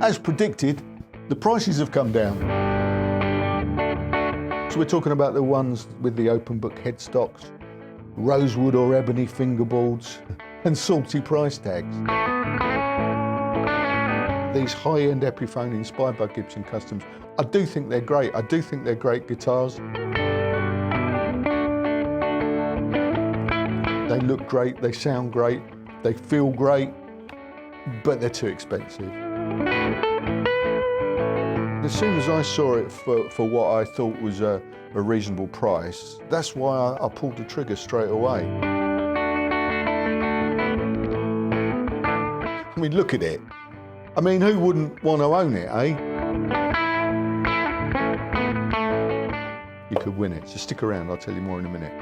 As predicted, the prices have come down. So we're talking about the ones with the open book headstocks, rosewood or ebony fingerboards, and salty price tags. These high-end Epiphone inspired by Gibson Customs, I do think they're great. I do think they're great guitars. They look great, they sound great, they feel great, but they're too expensive. As soon as I saw it for what I thought was a reasonable price, that's why I pulled the trigger straight away. I mean, look at it. I mean, who wouldn't want to own it, eh? You could win it, so stick around, I'll tell you more in a minute.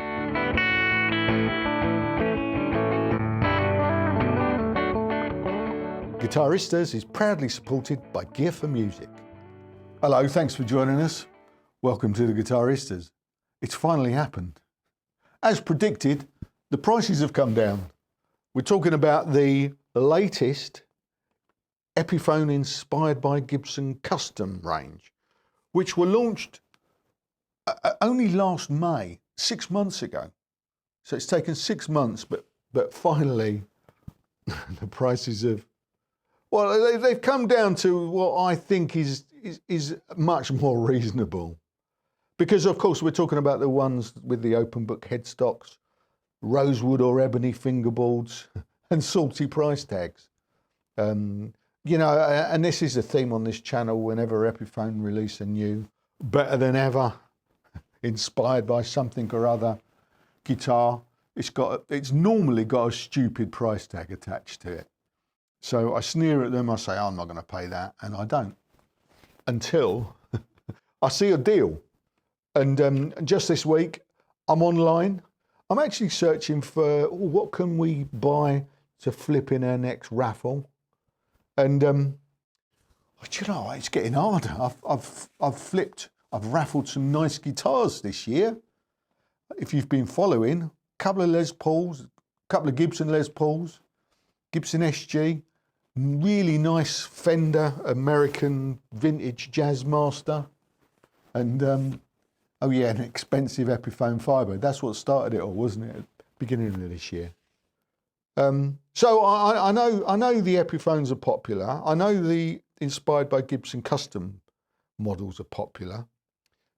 Guitaristas is proudly supported by Gear for Music. Hello, thanks for joining us. Welcome to the Guitaristas. It's finally happened. As predicted, the prices have come down. We're talking about the latest Epiphone inspired by Gibson custom range, which were launched only last May, 6 months ago. So it's taken 6 months, but finally the prices have, well, they've come down to what I think is much more reasonable. Because of course we're talking about the ones with the open book headstocks, rosewood or ebony fingerboards, and salty price tags. You know, and this is a theme on this channel whenever Epiphone release a new, better than ever, inspired by something or other guitar, it's normally got a stupid price tag attached to it. So I sneer at them, I say, oh, I'm not going to pay that, and I don't. Until I see a deal. And just this week, I'm online. I'm actually searching for what can we buy to flip in our next raffle. And you know, it's getting harder. I've raffled some nice guitars this year. If you've been following, a couple of Les Pauls, a couple of Gibson Les Pauls, Gibson SG, really nice Fender American vintage Jazzmaster, and oh yeah, an expensive Epiphone fibre. That's what started it all, wasn't it? At the beginning of this year. So I know the Epiphones are popular. I know the inspired by Gibson custom models are popular.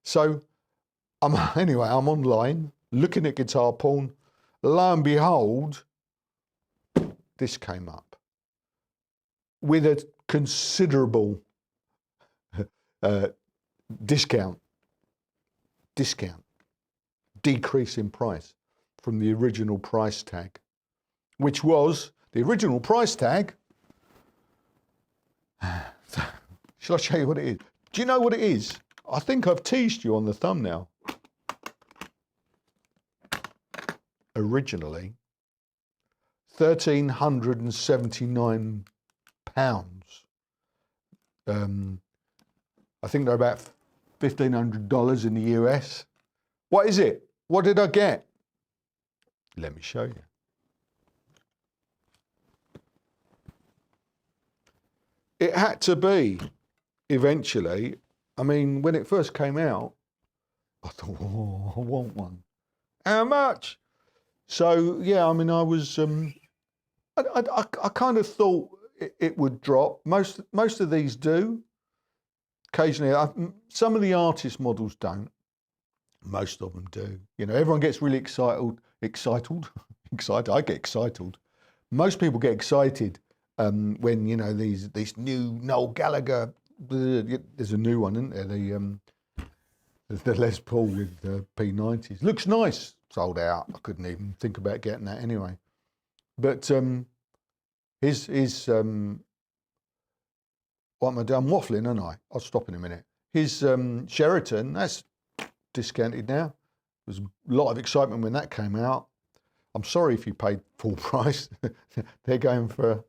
So anyway, I'm online looking at guitar porn. Lo and behold, this came up with a considerable decrease in price from the original price tag, which was the original price tag. Shall I show you what it is? Do you know what it is? I think I've teased you on the thumbnail. Originally, £1,379. I think they're about $1,500 in the US. What is it? What did I get? Let me show you. It had to be, eventually. I mean, when it first came out, I thought, oh, I want one. How much? So, yeah, I mean, I was, I kind of thought it would drop. Most of these do. Occasionally, some of the artist models don't. Most of them do. You know, everyone gets really excited. I get excited. Most people get excited when, you know, these new Noel Gallagher. There's a new one, isn't there? The Les Paul with P90s. Looks nice. Sold out. I couldn't even think about getting that anyway. But his what am I doing? I'm waffling, aren't I? I'll stop in a minute. His Sheraton, that's discounted now. There was a lot of excitement when that came out. I'm sorry if you paid full price. They're going for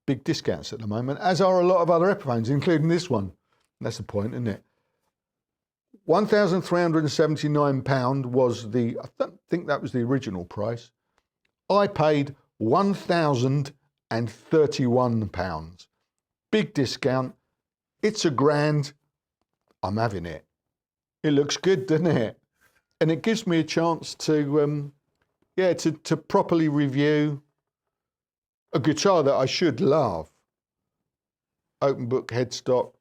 big discounts at the moment, as are a lot of other Epiphones, including this one. That's the point, isn't it? £1,379 was the, I think that was the original price. I paid £1,031. Big discount, It's $1,000. I'm having it. It looks good, doesn't it? And it gives me a chance to, to properly review a guitar that I should love. Open book headstock,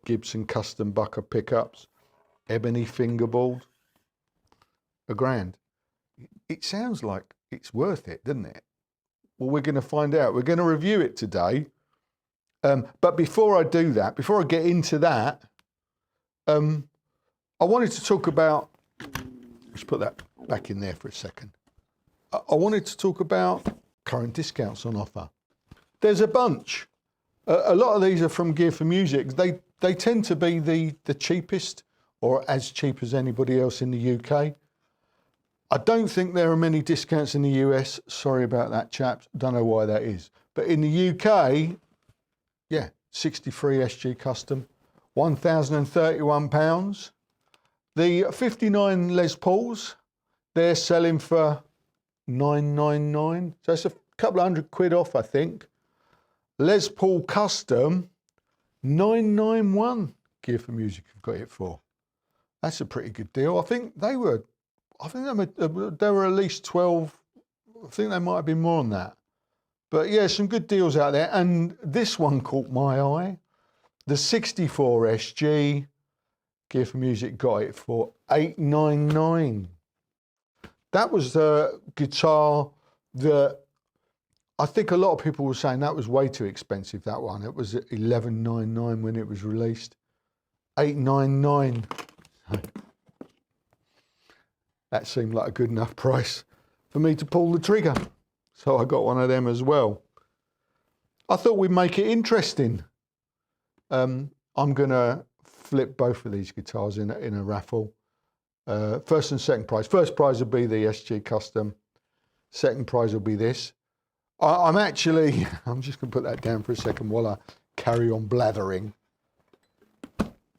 Gibson custom bucker pickups, ebony fingerboard, $1,000. It sounds like it's worth it, doesn't it? Well, we're going to find out. We're going to review it today. But before I do that, before I get into that, I wanted to talk about, let's put that back in there for a second. I wanted to talk about current discounts on offer. There's a bunch. A lot of these are from Gear for Music. They tend to be the cheapest, or as cheap as anybody else in the UK. I don't think there are many discounts in the US. Sorry about that, chaps. Don't know why that is. But in the UK, yeah, 63 SG Custom, £1,031. The 59 Les Pauls, they're selling for $999. So it's a couple of £100 off, I think. Les Paul Custom, $991. Gear for Music have got it for. That's a pretty good deal. I think they were at least 12. I think they might have been more than that. But yeah, some good deals out there. And this one caught my eye. The 64 SG, Gear for Music got it for $899. That was the guitar that I think a lot of people were saying that was way too expensive, that one. It was at $1199 when it was released. $899. That seemed like a good enough price for me to pull the trigger. So I got one of them as well. I thought we'd make it interesting. I'm going to flip both of these guitars in a raffle. First and second prize. First prize will be the SG Custom. Second prize will be this. I'm just going to put that down for a second while I carry on blathering.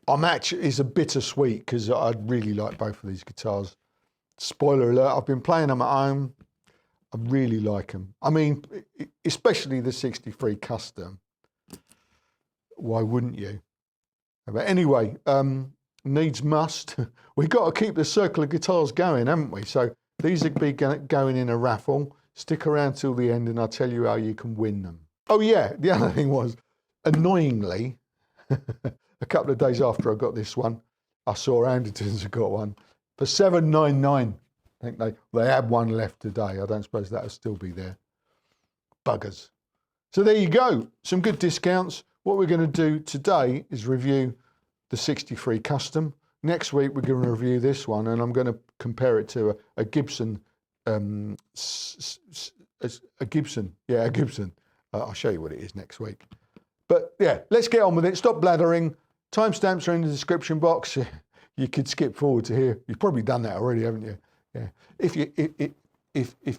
It's a bittersweet because I really like both of these guitars. Spoiler alert, I've been playing them at home. I really like them. I mean, especially the 63 Custom. Why wouldn't you? But anyway, needs must. We've got to keep the circle of guitars going, haven't we? So these will be going in a raffle. Stick around till the end and I'll tell you how you can win them. Oh yeah, the other thing was, annoyingly, a couple of days after I got this one, I saw Anderton's had got one for $799. I think they had one left today. I don't suppose that'll still be there. Buggers. So there you go. Some good discounts. What we're going to do today is review the 63 Custom. Next week we're going to review this one, and I'm going to compare it to a Gibson. A Gibson. Yeah, a Gibson. I'll show you what it is next week. But yeah, let's get on with it. Stop blathering. Timestamps are in the description box. You could skip forward to here. You've probably done that already, haven't you? Yeah. If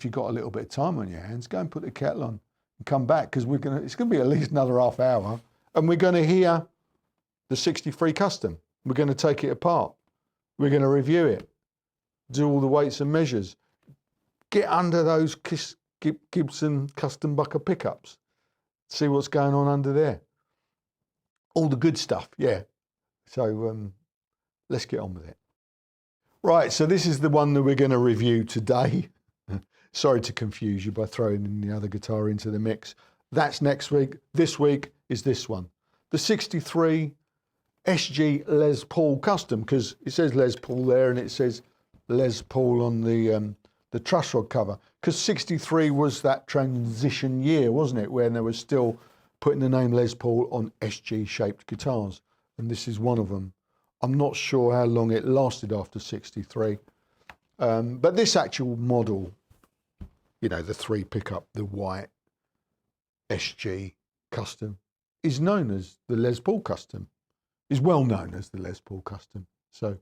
you've got a little bit of time on your hands, go and put the kettle on and come back, because it's gonna be at least another half hour, and we're gonna hear the 63 Custom. We're gonna take it apart. We're gonna review it, do all the weights and measures, get under those Gibson custom bucker pickups, see what's going on under there. All the good stuff, yeah. So let's get on with it. Right, so this is the one that we're going to review today. Sorry to confuse you by throwing in the other guitar into the mix. That's next week. This week is this one. The 63 SG Les Paul Custom, because it says Les Paul there and it says Les Paul on the truss rod cover. Because 63 was that transition year, wasn't it? When they were still putting the name Les Paul on SG-shaped guitars. And this is one of them. I'm not sure how long it lasted after 63. But this actual model, you know, the 3 pickup, the white SG Custom, is known as the Les Paul Custom, is well known as the Les Paul Custom. So,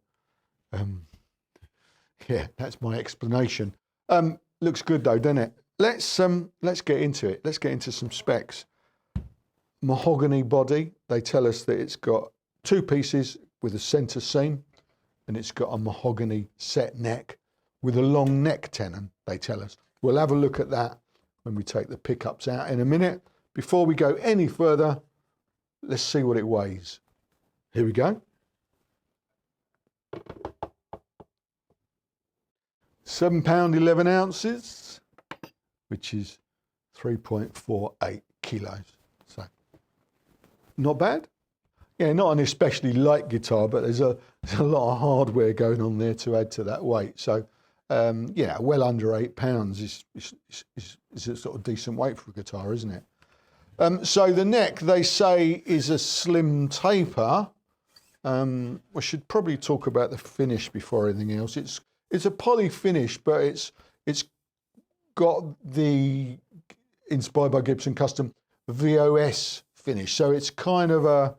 yeah, that's my explanation. Looks good though, doesn't it? Let's get into it. Let's get into some specs. Mahogany body. They tell us that it's got 2 pieces with a center seam, and it's got a mahogany set neck with a long neck tenon, they tell us. We'll have a look at that when we take the pickups out in a minute. Before we go any further, let's see what it weighs. Here we go. £7 11 ounces, which is 3.48 kilos. So not bad. Yeah, not an especially light guitar, but there's a lot of hardware going on there to add to that weight. So yeah, well under £8 is a sort of decent weight for a guitar, isn't it? So the neck, they say, is a slim taper. We should probably talk about the finish before anything else. It's a poly finish, but it's got the, inspired by Gibson custom, VOS finish. So it's kind of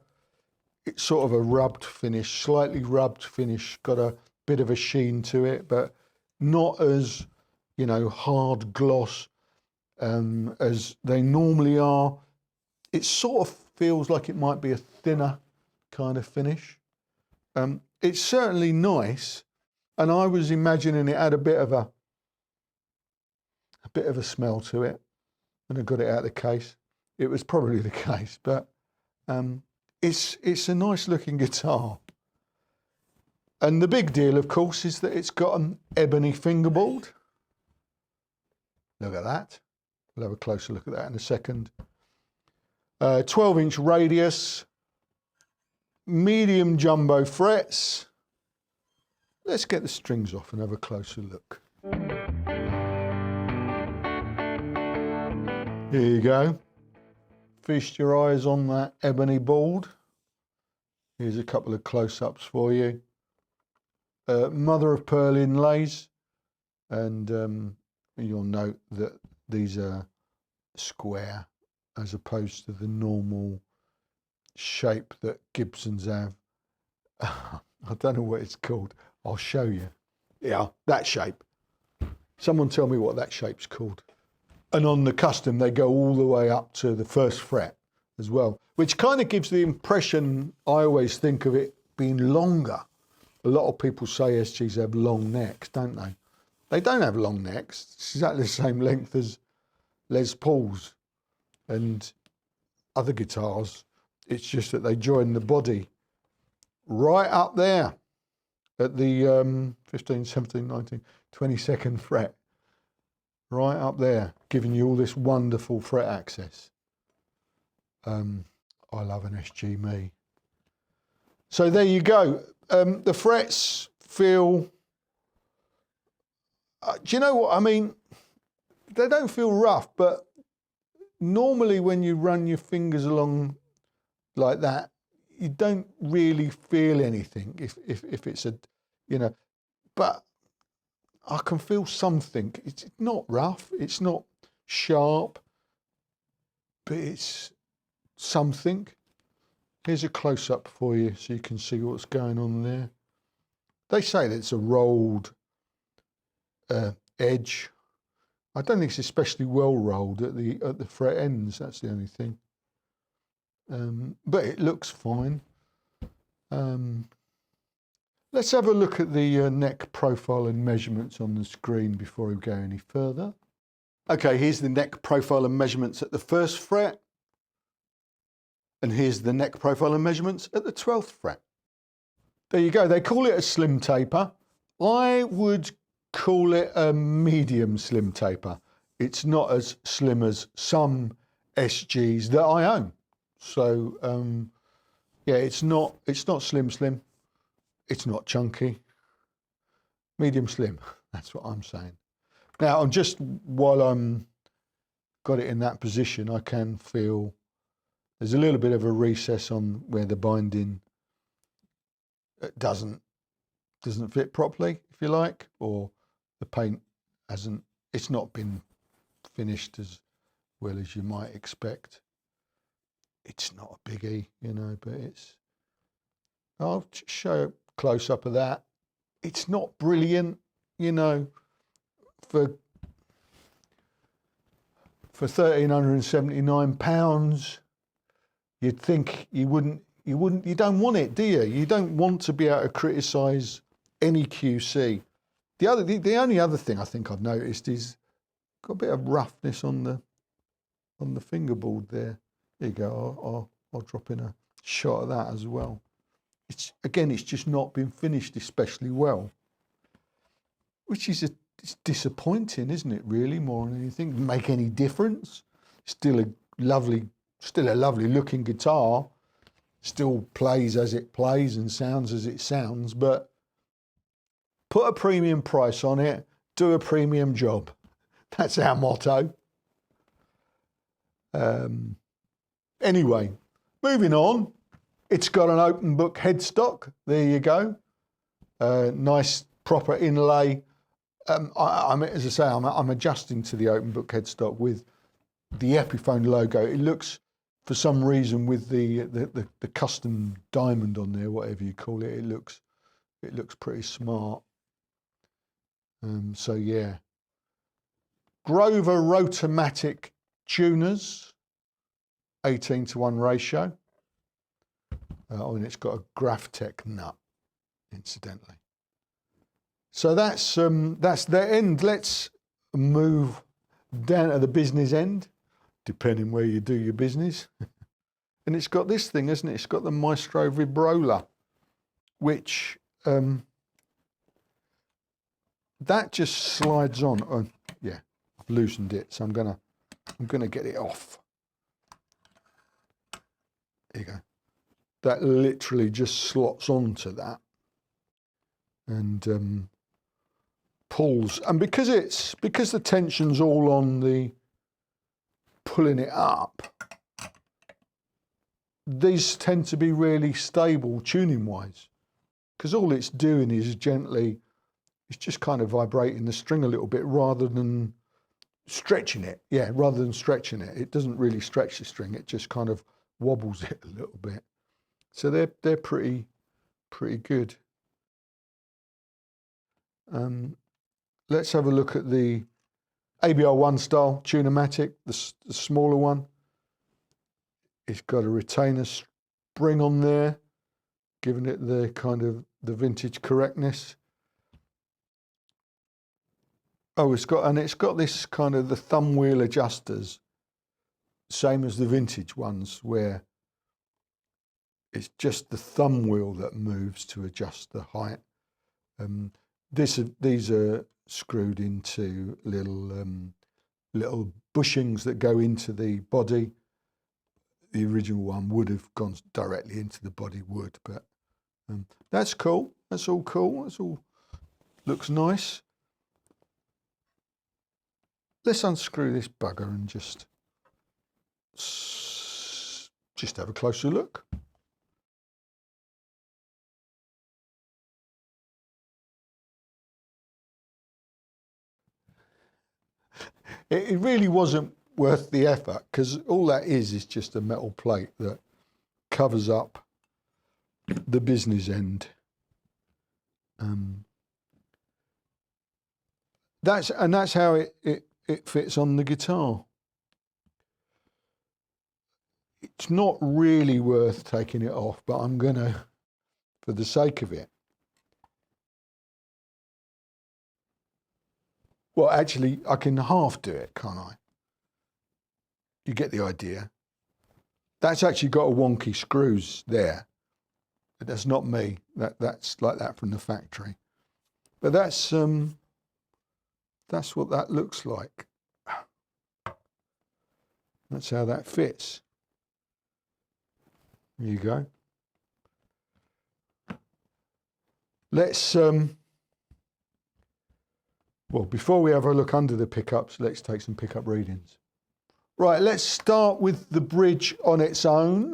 it's sort of a rubbed finish, slightly rubbed finish, got a bit of a sheen to it, but not as, you know, hard gloss as they normally are. It sort of feels like it might be a thinner kind of finish. It's certainly nice, and I was imagining it had a bit of a smell to it when I got it out of the case. It was probably the case, but it's a nice looking guitar. And the big deal, of course, is that it's got an ebony fingerboard. Look at that. We'll have a closer look at that in a second. 12-inch radius, medium jumbo frets. Let's get the strings off and have a closer look. Here you go. Feast your eyes on that ebony board. Here's a couple of close-ups for you. Mother of pearl inlays, and you'll note that these are square as opposed to the normal shape that Gibsons have. I don't know what it's called. I'll show you. Yeah, that shape. Someone tell me what that shape's called. And on the custom, they go all the way up to the first fret as well, which kind of gives the impression, I always think of it being longer. A lot of people say SGs have long necks, don't they? They don't have long necks. It's exactly the same length as Les Pauls and other guitars. It's just that they join the body right up there at the 15, 17, 19, 22nd fret. Right up there, giving you all this wonderful fret access. I love an SG me. So there you go. The frets feel, do you know what I mean? They don't feel rough, but normally when you run your fingers along like that, you don't really feel anything if it's a, you know, but I can feel something. It's not rough, it's not sharp, but it's something. Here's a close-up for you so you can see what's going on there. They say that it's a rolled edge. I don't think it's especially well rolled at the fret ends, that's the only thing. But it looks fine. Let's have a look at the neck profile and measurements on the screen before we go any further. Okay, here's the neck profile and measurements at the first fret. And here's the neck profile and measurements at the 12th fret. There you go. They call it a slim taper. I would call it a medium slim taper. It's not as slim as some SGs that I own. So yeah, it's not slim. It's not chunky. Medium slim. That's what I'm saying. Now, while I'm got it in that position, I can feel there's a little bit of a recess on where the binding doesn't fit properly, if you like, or the paint it's not been finished as well as you might expect. It's not a biggie, you know, but I'll show a close up of that. It's not brilliant, you know, for £1,379. You'd think you don't want it, do you? You don't want to be able to criticise any QC. The only other thing I think I've noticed is got a bit of roughness on the fingerboard there. There you go. I'll drop in a shot of that as well. It's just not been finished especially well, which is it's disappointing, isn't it? Really, more than anything. Doesn't make any difference. Still a lovely looking guitar. Still plays as it plays and sounds as it sounds, but put a premium price on it, do a premium job. That's our motto. Anyway, moving on. It's got an open book headstock. There you go. Nice proper inlay. As I say, I'm adjusting to the open book headstock with the Epiphone logo. It looks, for some reason, with the custom diamond on there, whatever you call it, it looks pretty smart. So yeah, Grover Rotomatic tuners, 18:1 ratio. And it's got a Graphtec nut, incidentally. So that's the end. Let's move down to the business end, depending where you do your business. And it's got this thing, isn't it? It's got the Maestro vibrola, which that just slides on. Oh, yeah, I've loosened it, so I'm gonna get it off. There you go. That literally just slots onto that and pulls. And because the tension's all on the pulling it up, these tend to be really stable tuning wise, because all it's doing is it's just kind of vibrating the string a little bit rather than stretching it. Yeah, rather than stretching it. It doesn't really stretch the string, it just kind of wobbles it a little bit. So they're pretty good. Let's have a look at the ABR1 style Tune-o-matic, the smaller one. It's got a retainer spring on there, giving it the kind of the vintage correctness. Oh, it's got this kind of the thumb wheel adjusters, same as the vintage ones, where it's just the thumb wheel that moves to adjust the height. These are screwed into little bushings that go into the body. The original one would have gone directly into the body wood, but that's cool. That's all cool. That's all looks nice. Let's unscrew this bugger and just have a closer look. It really wasn't worth the effort, because all that is just a metal plate that covers up the business end. That's how it fits on the guitar. It's not really worth taking it off, but I'm gonna, for the sake of it. Well, actually, I can half do it, can't I? You get the idea. That's actually got a wonky screws there, but that's not me. That's like that from the factory. But that's what that looks like. That's how that fits. There you go. Let's well, before we have a look under the pickups, let's take some pickup readings. Right, let's start with the bridge on its own.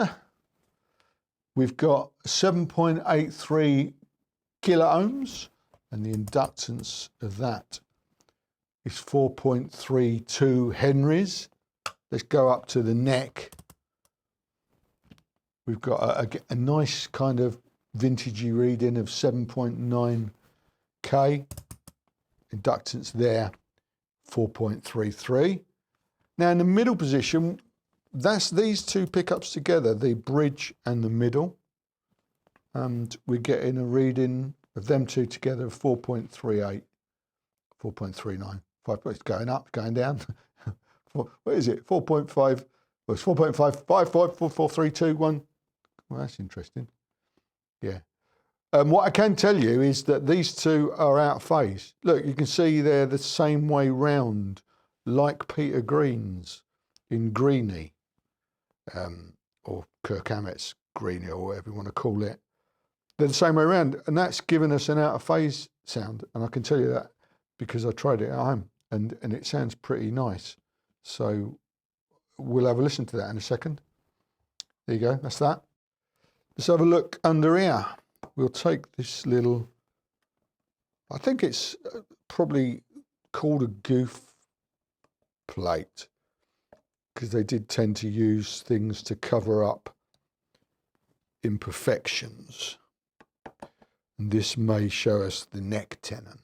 We've got 7.83 kilo ohms, and the inductance of that is 4.32 henries. Let's go up to the neck. We've got a nice kind of vintagey reading of 7.9K. Inductance there, 4.33. Now in the middle position, that's these two pickups together, the bridge and the middle. And we're getting a reading of them two together of 4.38, 4.39. It's going up, going down. What is it? 4.5 Well, it's 4.5, 5, 5, 4, 4, 3, 2, 1. Well, that's interesting. Yeah. What I can tell you is that these two are out of phase. Look, you can see they're the same way round, like Peter Green's in Greenie, or Kirk Hammett's Greenie, or whatever you want to call it. They're the same way around, and that's given us an out of phase sound. And I can tell you that because I tried it at home, and it sounds pretty nice. So we'll have a listen to that in a second. There you go, that's that. Let's have a look under here. We'll take this little, I think it's probably called a goof plate, because they did tend to use things to cover up imperfections. And this may show us the neck tenon,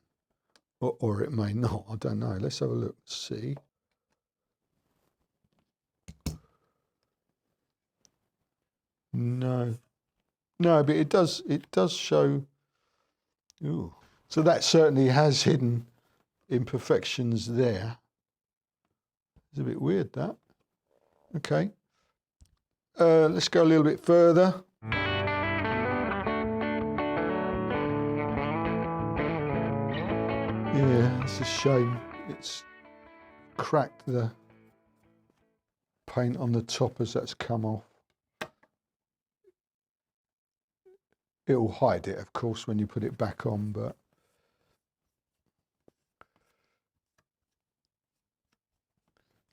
or it may not, I don't know. Let's have a look, see. No, but it does show. Ooh. So that certainly has hidden imperfections there. It's a bit weird, that. Okay. Let's go a little bit further. Yeah, it's a shame. It's cracked the paint on the top as that's come off. It'll hide it, of course, when you put it back on, but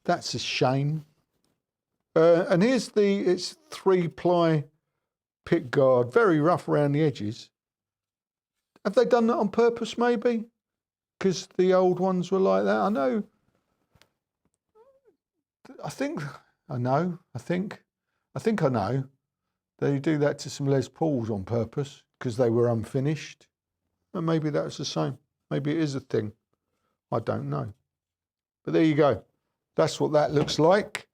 that's a shame. And here's it's 3-ply pick guard, very rough around the edges. Have they done that on purpose, maybe? Because the old ones were like that. I know. I think I know. They do that to some Les Pauls on purpose because they were unfinished. And maybe that's the same. Maybe it is a thing. I don't know. But there you go. That's what that looks like.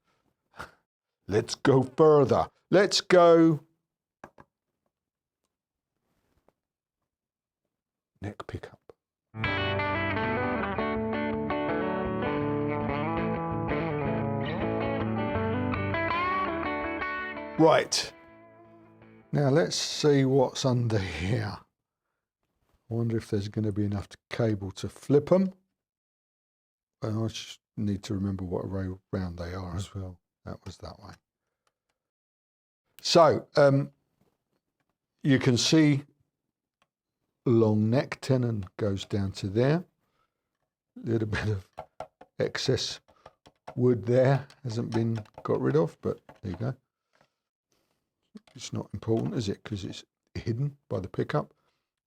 Let's go further. Let's go neck pickup. Right. Now let's see what's under here. I wonder if there's going to be enough cable to flip them. And I just need to remember what round they are as well. That was that way. So you can see long neck tenon goes down to there. A little bit of excess wood there hasn't been got rid of, but there you go. It's not important, is it? Because it's hidden by the pickup.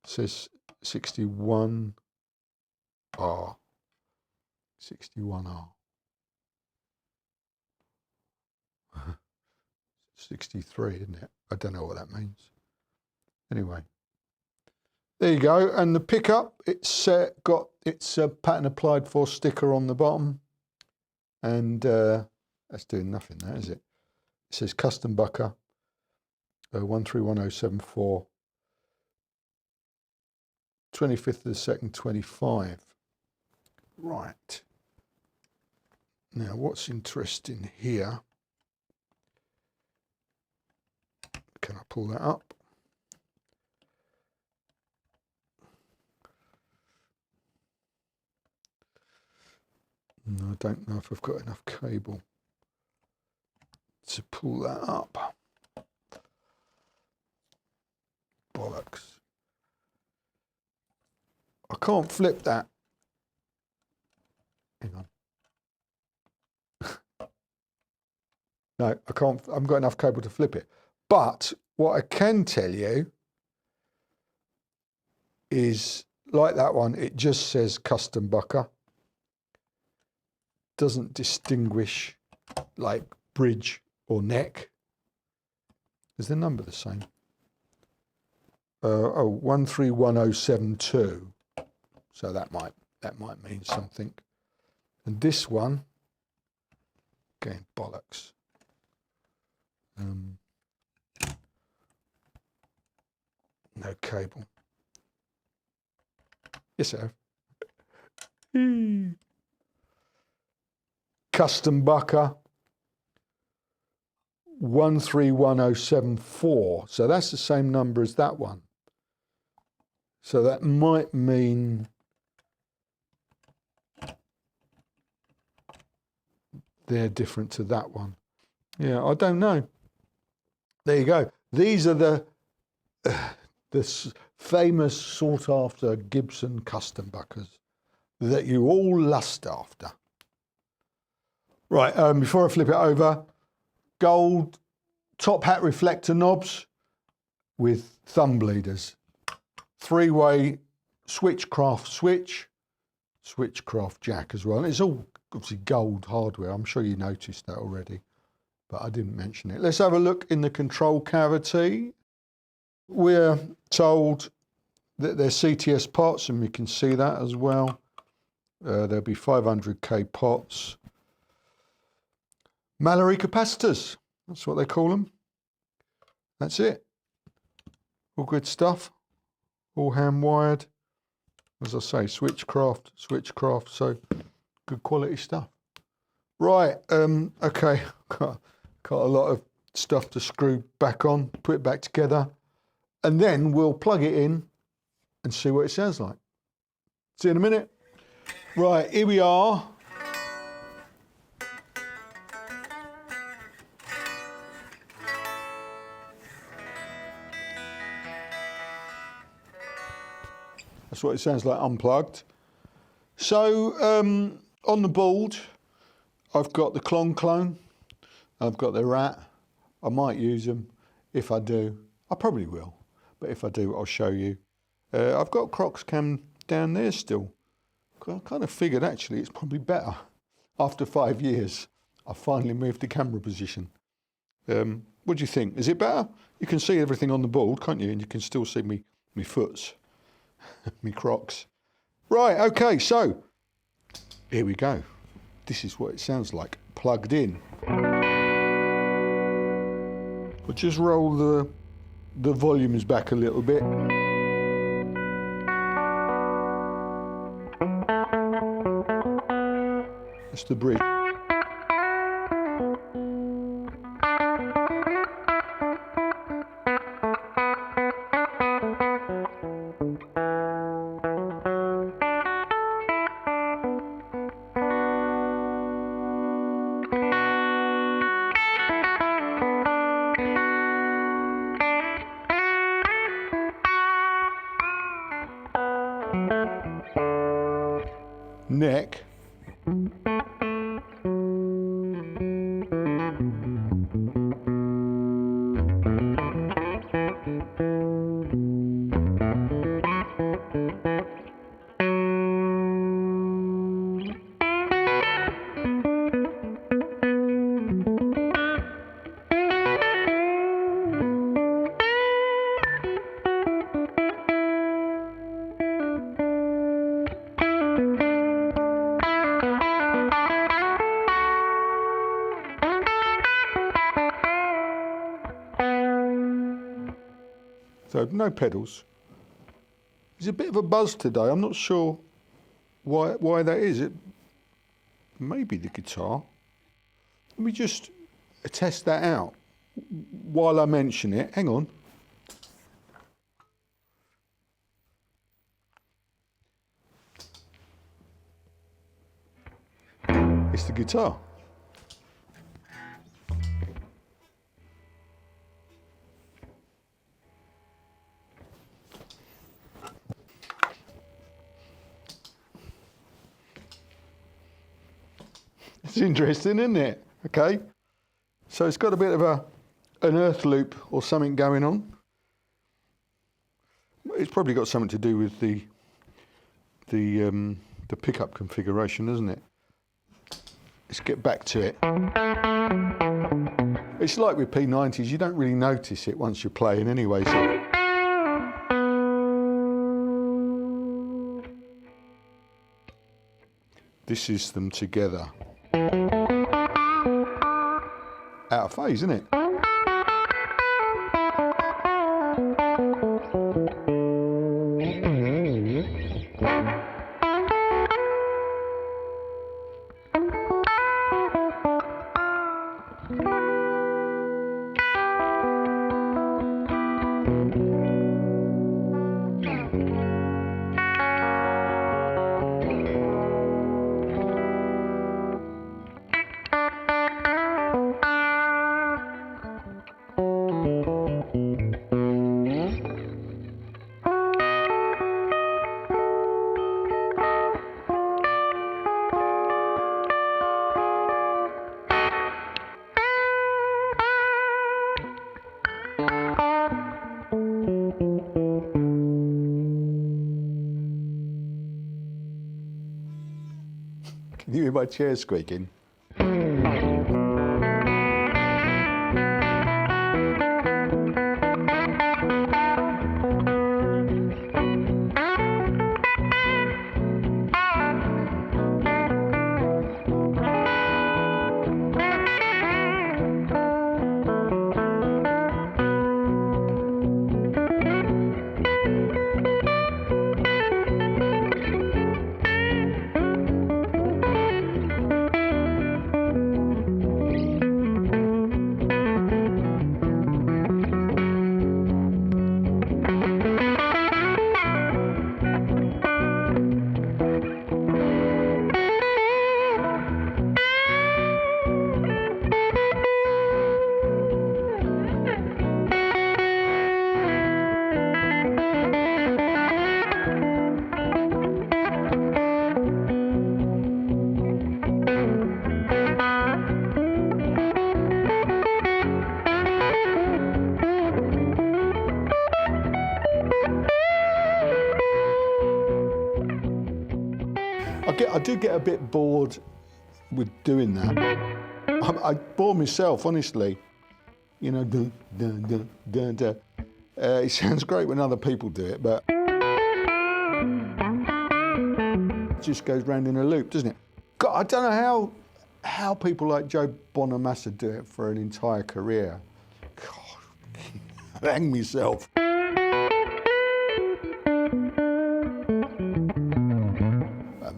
It says 61R. 61R. 63, isn't it? I don't know what that means. Anyway, there you go. And the pickup, it's got its pattern applied for sticker on the bottom. And that's doing nothing there, is it? It says custom bucker. 131074, 25th of the 2nd, 25. Right. Now, what's interesting here? Can I pull that up? No, I don't know if I've got enough cable to pull that up. Bollocks. I can't flip that. Hang on. No, I can't. I haven't got enough cable to flip it. But what I can tell you is, like that one, it just says custom bucker. Doesn't distinguish like bridge or neck. Is the number the same? 131072. So that might mean something. And this one, again, bollocks. No cable. Yes, sir. Custom bucker. 131074. So that's the same number as that one. So that might mean they're different to that one. Yeah, I don't know. There you go. These are the famous sought after Gibson custom buckers that you all lust after. Right, before I flip it over, gold top hat reflector knobs with thumb bleeders. 3-way switchcraft switch, switchcraft jack as well. And it's all obviously gold hardware. I'm sure you noticed that already, but I didn't mention it. Let's have a look in the control cavity. We're told that they're CTS pots, and we can see that as well. There'll be 500k pots. Mallory capacitors, that's what they call them. That's it. All good stuff. All hand wired. As I say, switchcraft, so good quality stuff. Right, okay, got a lot of stuff to screw back on, put it back together, and then we'll plug it in and see what it sounds like. See you in a minute. Right, here we are. That's what it sounds like unplugged. So on the board, I've got the clone. I've got the Rat. I might use them. If I do, I probably will. But if I do, I'll show you. I've got Croc's cam down there still. I kind of figured actually it's probably better. After 5 years, I finally moved the camera position. What do you think? Is it better? You can see everything on the board, can't you? And you can still see me foots, me Crocs. Right, okay, so here we go. This is what it sounds like, plugged in. I'll just roll the volumes back a little bit. That's the bridge. Neck. So no pedals. There's a bit of a buzz today. I'm not sure why that is. It may be the guitar. Let me just test that out while I mention it. Hang on. It's the guitar. It's interesting, isn't it? Okay, so it's got a bit of an earth loop or something going on. It's probably got something to do with the pickup configuration, isn't it? Let's get back to it. It's like with P90s, you don't really notice it once you're playing anyway. So. This is them together. Out of phase, isn't it? my chair squeaking? I do get a bit bored with doing that. I bore myself, honestly. You know, dun, dun, dun, dun, dun. It sounds great when other people do it, but it just goes round in a loop, doesn't it? God, I don't know how people like Joe Bonamassa do it for an entire career. God, hang myself.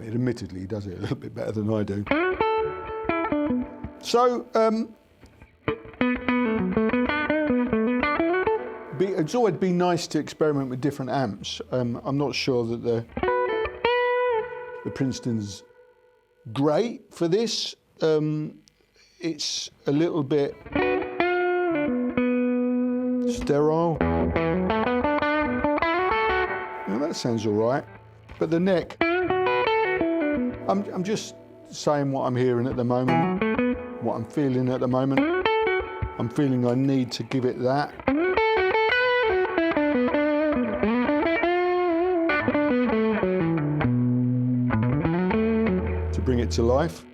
Admittedly, he does it a little bit better than I do. So, it's always been nice to experiment with different amps. I'm not sure that the Princeton's great for this. It's a little bit sterile. Well, that sounds all right. But the neck, I'm just saying what I'm hearing at the moment, what I'm feeling at the moment. I'm feeling I need to give it that. To bring it to life.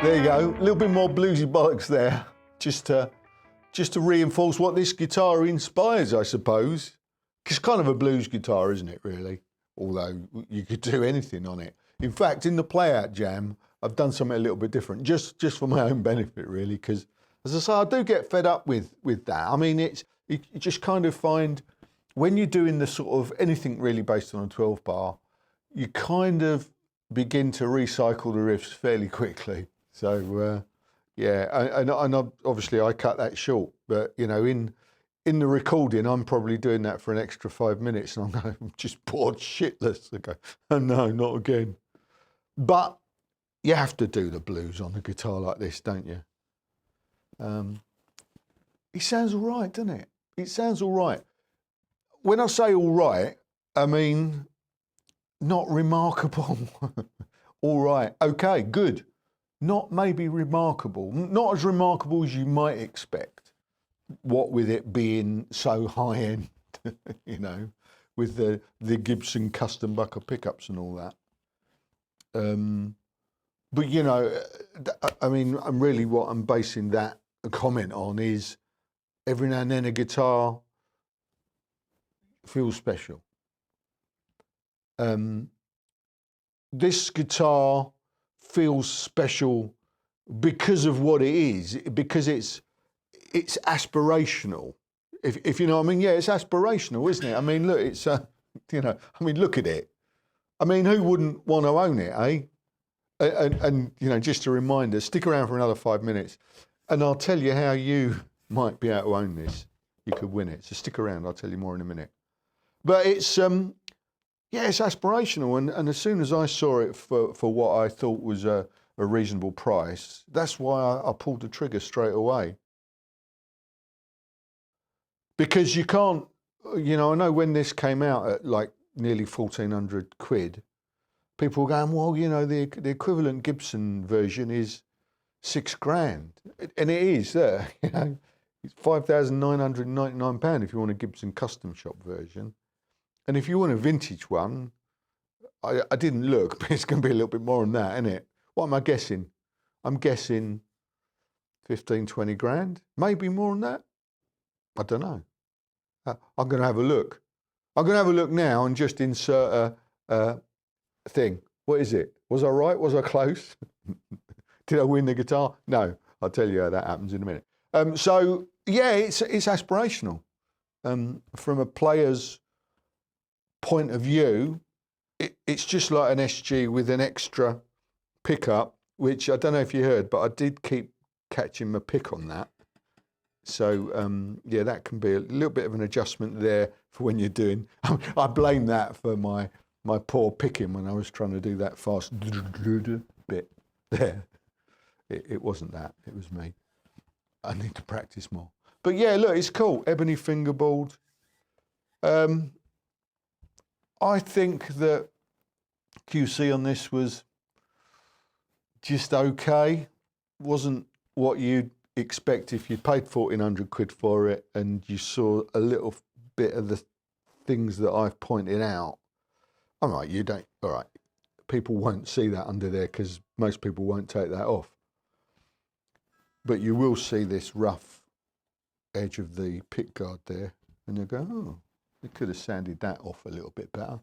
There you go, a little bit more bluesy bollocks there, just to reinforce what this guitar inspires, I suppose. It's kind of a blues guitar, isn't it, really? Although you could do anything on it. In fact, in the play-out jam, I've done something a little bit different, just for my own benefit, really, because, as I say, I do get fed up with that. I mean, you just kind of find, when you're doing the sort of anything really based on a 12-bar, you kind of begin to recycle the riffs fairly quickly. So, yeah, and obviously I cut that short, but, you know, in the recording, I'm probably doing that for an extra 5 minutes, and I'm just bored shitless. I go, oh no, not again. But you have to do the blues on a guitar like this, don't you? It sounds all right, doesn't it? It sounds all right. When I say all right, I mean not remarkable. All right, okay, good. Not maybe remarkable, not as remarkable as you might expect, what with it being so high-end, you know, with the Gibson custom bucker pickups and all that. But, you know, I mean, really what I'm basing that comment on is every now and then a guitar feels special. This guitar feels special because of what it is, because it's aspirational. If you know what I mean, yeah, it's aspirational, isn't it? I mean, look, it's you know, I mean, look at it. I mean, who wouldn't want to own it, eh? And you know, just a reminder, stick around for another 5 minutes, and I'll tell you how you might be able to own this. You could win it. So stick around. I'll tell you more in a minute. But it's yeah, it's aspirational, and as soon as I saw it for what I thought was a reasonable price, that's why I pulled the trigger straight away. Because you can't, you know, I know when this came out at like nearly 1,400 quid, people were going, well, you know, the equivalent Gibson version is £6,000, and it is there. You know, it's £5,999 if you want a Gibson custom shop version. And if you want a vintage one, I didn't look, but it's going to be a little bit more than that, isn't it? What am I guessing? I'm guessing 15, 20 grand, maybe more than that. I don't know. I'm going to have a look. I'm going to have a look now and just insert a thing. What is it? Was I right? Was I close? Did I win the guitar? No. I'll tell you how that happens in a minute. So yeah, it's aspirational. From a player's point of view, it's just like an SG with an extra pickup, which I don't know if you heard, but I did keep catching my pick on that. So yeah, that can be a little bit of an adjustment there for when you're doing. I blame that for my poor picking when I was trying to do that fast bit there. It wasn't that, it was me. I need to practice more. But yeah, look, it's cool. Ebony fingerboard. I think that QC on this was just okay. Wasn't what you'd expect if you paid 1,400 quid for it and you saw a little bit of the things that I've pointed out. All right, you don't, all right, people won't see that under there because most people won't take that off. But you will see this rough edge of the pick guard there, and you'll go, oh, they could have sanded that off a little bit better.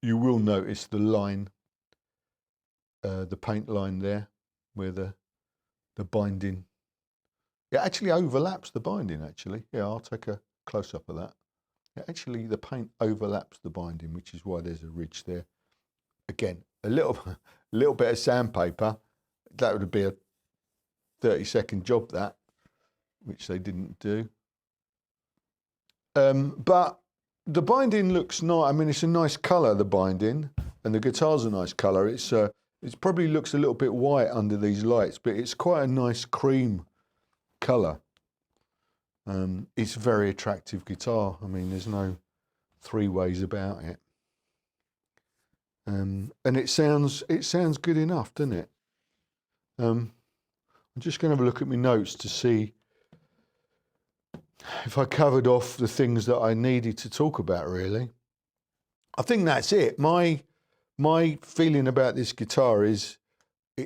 You will notice the line, the paint line there, where the binding, it actually overlaps the binding, actually. Yeah, I'll take a close-up of that. Yeah, actually, the paint overlaps the binding, which is why there's a ridge there. Again, a little bit of sandpaper, that would be a 30-second job, that, which they didn't do. But the binding looks nice. I mean, it's a nice colour, the binding, and the guitar's a nice colour. It probably looks a little bit white under these lights, but it's quite a nice cream colour. It's a very attractive guitar. I mean, there's no three ways about it. And it sounds good enough, doesn't it? I'm just going to have a look at my notes to see if I covered off the things that I needed to talk about, really. I think that's it. My feeling about this guitar is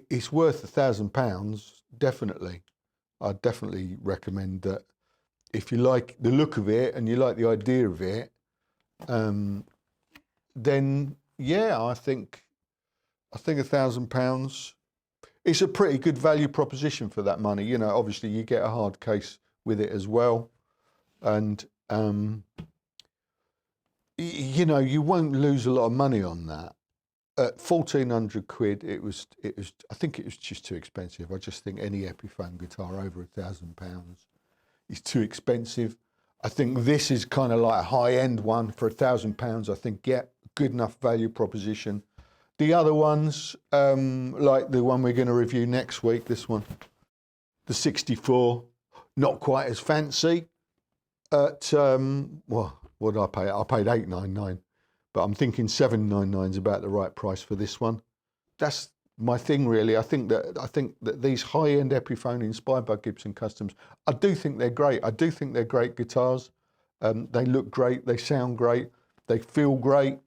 it's worth £1,000, definitely. I'd definitely recommend that. If you like the look of it and you like the idea of it, then yeah, I think £1,000. It's a pretty good value proposition for that money. You know, obviously you get a hard case with it as well, and you know, you won't lose a lot of money on that. At 1,400 quid, it was. I think it was just too expensive. I just think any Epiphone guitar over £1,000 is too expensive. I think this is kind of like a high-end one for £1,000. I think, yeah, good enough value proposition. The other ones, like the one we're going to review next week, this one, the 64, not quite as fancy. At well, what did I pay? I paid $899, but I'm thinking $799 is about the right price for this one. That's my thing, really. I think that these high-end Epiphone inspired by Gibson Customs, I do think they're great. I do think they're great guitars. They look great. They sound great. They feel great.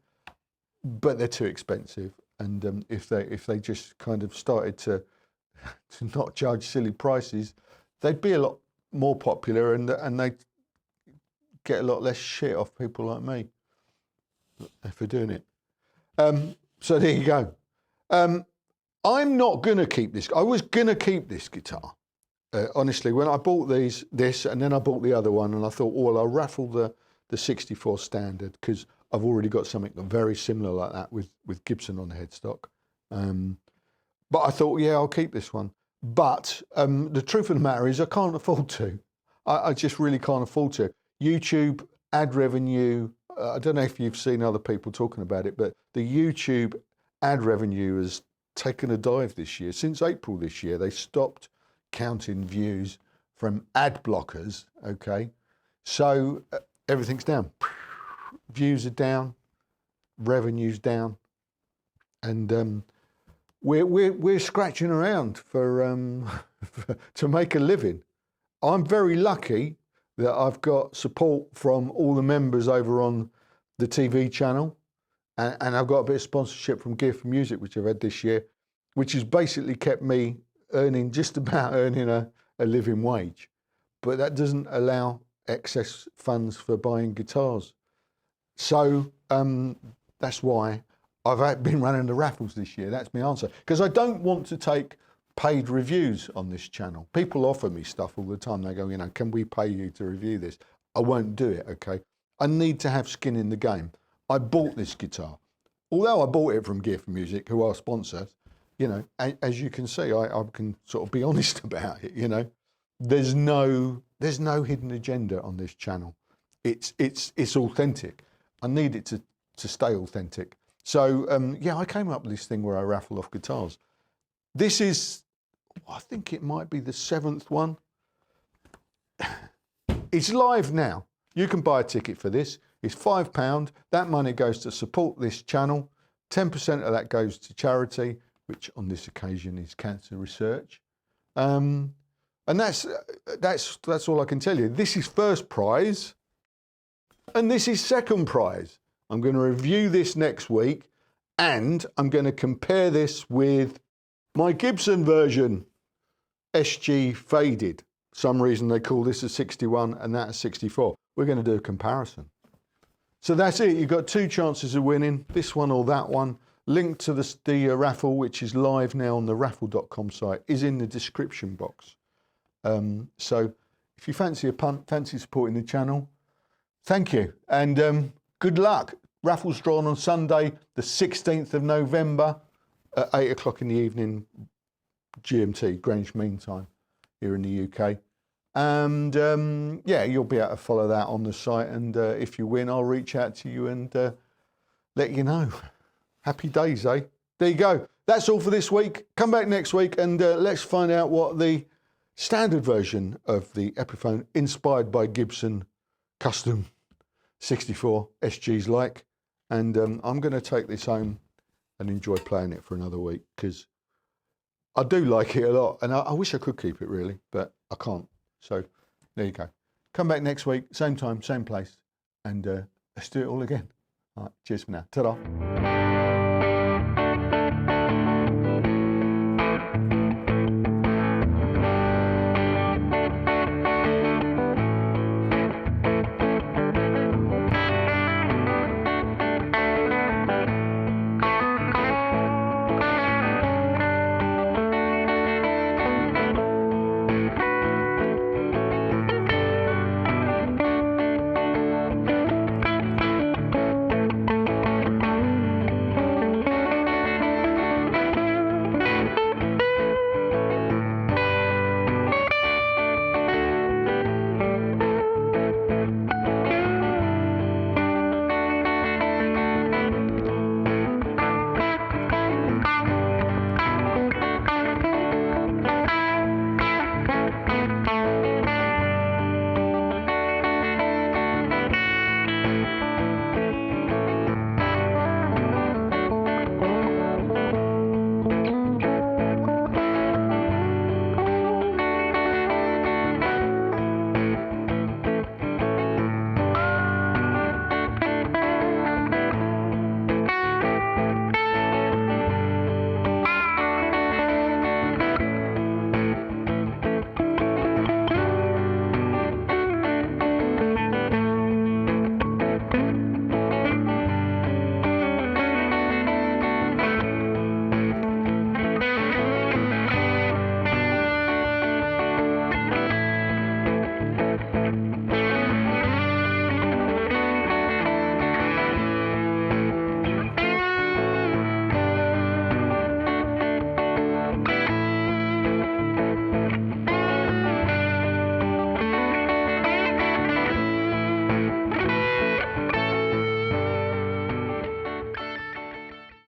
But they're too expensive, and if they just kind of started to not charge silly prices, they'd be a lot more popular, and they'd get a lot less shit off people like me for doing it. So there you go. I'm not gonna keep this. I was gonna keep this guitar. Honestly, when I bought this, and then I bought the other one, and I thought, well, I'll raffle the 64 standard because I've already got something very similar like that with Gibson on the headstock. But I thought, yeah, I'll keep this one. But the truth of the matter is I can't afford to. I just really can't afford to. YouTube ad revenue, I don't know if you've seen other people talking about it, but the YouTube ad revenue has taken a dive this year. Since April this year, they stopped counting views from ad blockers, okay? So everything's down. Views are down, revenue's down, and we're scratching around for to make a living. I'm very lucky that I've got support from all the members over on the TV channel, and I've got a bit of sponsorship from Gear for Music, which I've had this year, which has basically kept me just about earning a living wage, but that doesn't allow excess funds for buying guitars. So that's why I've been running the raffles this year. That's my answer. Because I don't want to take paid reviews on this channel. People offer me stuff all the time. They go, you know, can we pay you to review this? I won't do it, okay? I need to have skin in the game. I bought this guitar. Although I bought it from Gear for Music, who are sponsors, you know, as you can see, I can sort of be honest about it, you know. There's no hidden agenda on this channel. It's authentic. I need it to stay authentic. So, yeah, I came up with this thing where I raffle off guitars. This is, I think it might be the 7th one. It's live now. You can buy a ticket for this. It's £5. That money goes to support this channel. 10% of that goes to charity, which on this occasion is cancer research. And that's all I can tell you. This is first prize. And this is second prize. I'm going to review this next week, and I'm going to compare this with my Gibson version, SG Faded. Some reason they call this a 61 and that a 64. We're going to do a comparison. So that's it. You've got 2 chances of winning, this one or that one. Link to the raffle, which is live now on the raffle.com site, is in the description box. So if you fancy a punt, fancy supporting the channel, thank you, and good luck. Raffles drawn on Sunday, the 16th of November at 8 o'clock in the evening, GMT, Greenwich Mean Time, here in the UK. And yeah, you'll be able to follow that on the site. And if you win, I'll reach out to you and let you know. Happy days, eh? There you go. That's all for this week. Come back next week and let's find out what the standard version of the Epiphone inspired by Gibson custom 64 SG's like. And I'm going to take this home and enjoy playing it for another week because I do like it a lot. And I wish I could keep it really, but I can't. So there you go. Come back next week, same time, same place, and let's do it all again. All right, cheers for now. Ta-da.